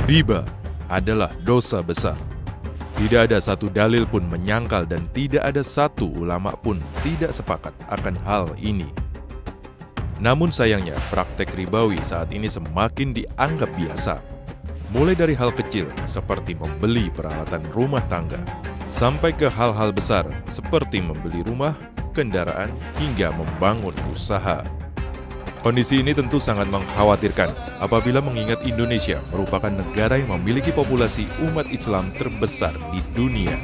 Riba adalah dosa besar. Tidak ada satu dalil pun menyangkal dan tidak ada satu ulama pun tidak sepakat akan hal ini. Namun sayangnya praktek ribawi saat ini semakin dianggap biasa. Mulai dari hal kecil seperti membeli peralatan rumah tangga, sampai ke hal-hal besar seperti membeli rumah, kendaraan, hingga membangun usaha. Kondisi ini tentu sangat mengkhawatirkan apabila mengingat Indonesia merupakan negara yang memiliki populasi umat Islam terbesar di dunia.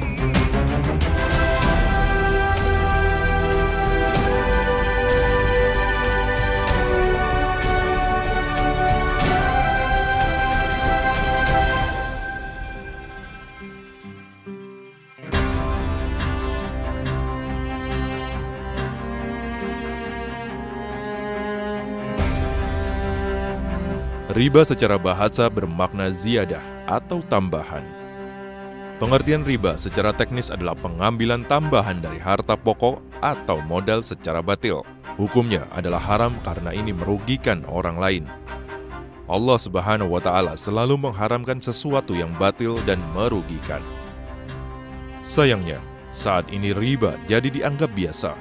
Riba secara bahasa bermakna ziyadah atau tambahan. Pengertian riba secara teknis adalah pengambilan tambahan dari harta pokok atau modal secara batil. Hukumnya adalah haram karena ini merugikan orang lain. Allah Subhanahu wa Ta'ala selalu mengharamkan sesuatu yang batil dan merugikan. Sayangnya, saat ini riba jadi dianggap biasa.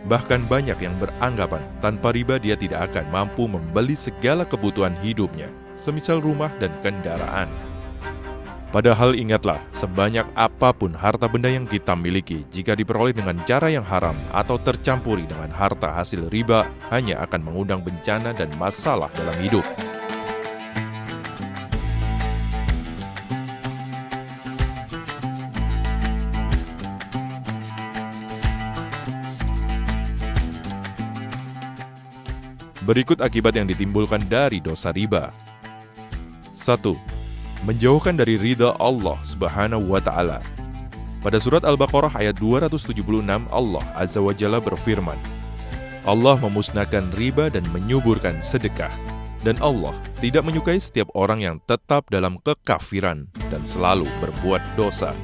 Bahkan banyak yang beranggapan tanpa riba dia tidak akan mampu membeli segala kebutuhan hidupnya, semisal rumah dan kendaraan. Padahal ingatlah, sebanyak apapun harta benda yang kita miliki, jika diperoleh dengan cara yang haram atau tercampuri dengan harta hasil riba, hanya akan mengundang bencana dan masalah dalam hidup. Berikut akibat yang ditimbulkan dari dosa riba. 1. Menjauhkan dari ridha Allah Subhanahu wa Ta'ala. Pada surat Al-Baqarah ayat 276, Allah Azza wa Jalla berfirman, Allah memusnahkan riba dan menyuburkan sedekah, dan Allah tidak menyukai setiap orang yang tetap dalam kekafiran dan selalu berbuat dosa.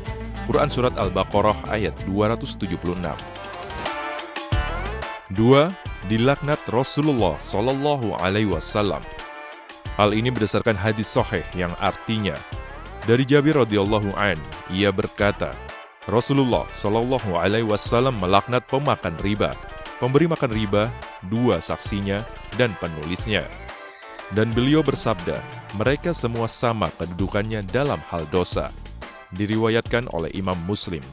Quran surat Al-Baqarah ayat 276. 2. Dilaknat Rasulullah Shallallahu Alaihi Wasallam. Hal ini berdasarkan hadis sahih yang artinya dari Jabir radhiyallahu an, ia berkata, Rasulullah Shallallahu Alaihi Wasallam melaknat pemakan riba, pemberi makan riba, dua saksinya dan penulisnya. Dan beliau bersabda, mereka semua sama kedudukannya dalam hal dosa. Diriwayatkan oleh Imam Muslim.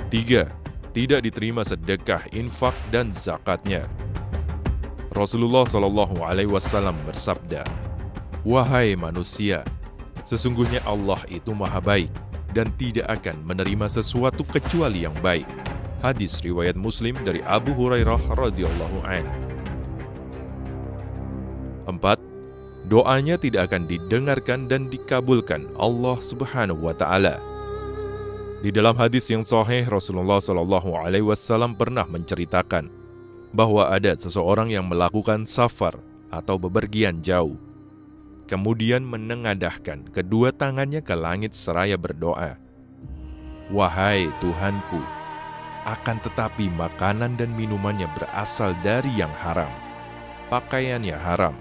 3. Tidak diterima sedekah, infak, dan zakatnya. Rasulullah Shallallahu Alaihi Wasallam bersabda, wahai manusia, sesungguhnya Allah itu maha baik dan tidak akan menerima sesuatu kecuali yang baik. Hadis riwayat Muslim dari Abu Hurairah radhiyallahu anhu. 4. Doanya tidak akan didengarkan dan dikabulkan Allah Subhanahu wa Ta'ala. Di dalam hadis yang sahih, Rasulullah Shallallahu Alaihi Wasallam pernah menceritakan bahwa ada seseorang yang melakukan safar atau bepergian jauh, kemudian menengadahkan kedua tangannya ke langit seraya berdoa, wahai Tuhanku, akan tetapi makanan dan minumannya berasal dari yang haram, pakaiannya haram,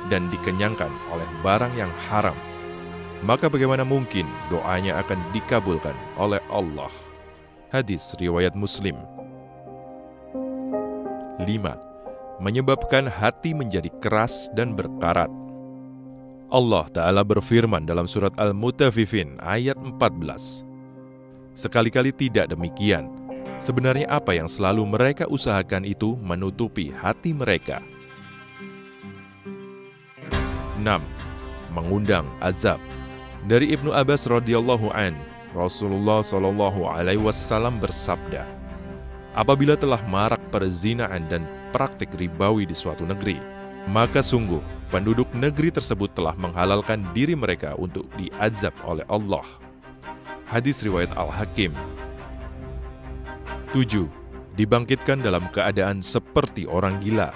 dan dikenyangkan oleh barang yang haram. Maka bagaimana mungkin doanya akan dikabulkan oleh Allah? Hadis riwayat Muslim. 5. Menyebabkan hati menjadi keras dan berkarat. Allah Ta'ala berfirman dalam surat Al-Mutaffifin ayat 14. Sekali-kali tidak demikian. Sebenarnya apa yang selalu mereka usahakan itu menutupi hati mereka. 6. Mengundang azab. Dari Ibnu Abbas radhiyallahu an, Rasulullah Shallallahu Alaihi Wasallam bersabda, apabila telah marak perzinaan dan praktik ribawi di suatu negeri, maka sungguh penduduk negeri tersebut telah menghalalkan diri mereka untuk diazab oleh Allah. Hadis riwayat Al-Hakim. 7. Dibangkitkan dalam keadaan seperti orang gila.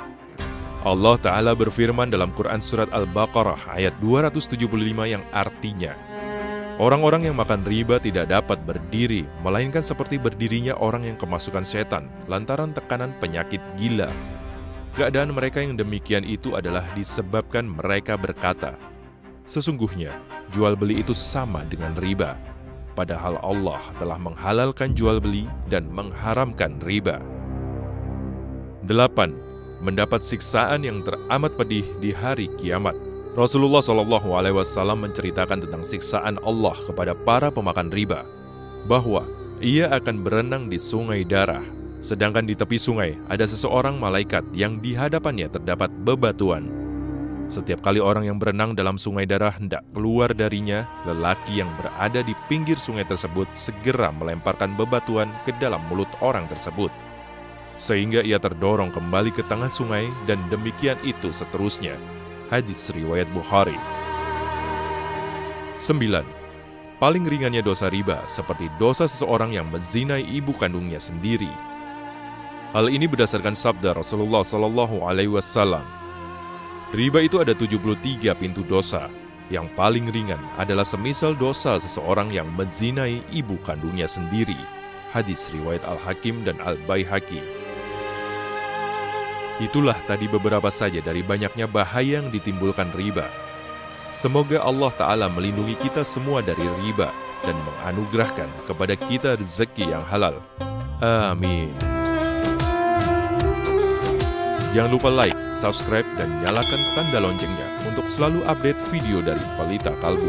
Allah Ta'ala berfirman dalam Quran Surat Al-Baqarah ayat 275 yang artinya, orang-orang yang makan riba tidak dapat berdiri, melainkan seperti berdirinya orang yang kemasukan setan lantaran tekanan penyakit gila. Keadaan mereka yang demikian itu adalah disebabkan mereka berkata, Sesungguhnya, jual beli itu sama dengan riba. Padahal Allah telah menghalalkan jual beli dan mengharamkan riba. 8. Mendapat siksaan yang teramat pedih di hari kiamat. Rasulullah SAW menceritakan tentang siksaan Allah kepada para pemakan riba, bahwa ia akan berenang di sungai darah, sedangkan di tepi sungai ada seseorang malaikat yang di hadapannya terdapat bebatuan. Setiap kali orang yang berenang dalam sungai darah hendak keluar darinya, lelaki yang berada di pinggir sungai tersebut segera melemparkan bebatuan ke dalam mulut orang tersebut, sehingga ia terdorong kembali ke tengah sungai, dan demikian itu seterusnya. Hadits riwayat Bukhari. 9. Paling ringannya dosa riba seperti dosa seseorang yang menzinai ibu kandungnya sendiri. Hal ini berdasarkan sabda Rasulullah SAW. Riba itu ada 73 pintu dosa. Yang paling ringan adalah semisal dosa seseorang yang menzinai ibu kandungnya sendiri. Hadis riwayat Al-Hakim dan Al-Baihaqi. Itulah tadi beberapa saja dari banyaknya bahaya yang ditimbulkan riba. Semoga Allah Ta'ala melindungi kita semua dari riba dan menganugerahkan kepada kita rezeki yang halal. Amin. Jangan lupa like, subscribe, dan nyalakan tanda loncengnya untuk selalu update video dari Pelita Kalbu.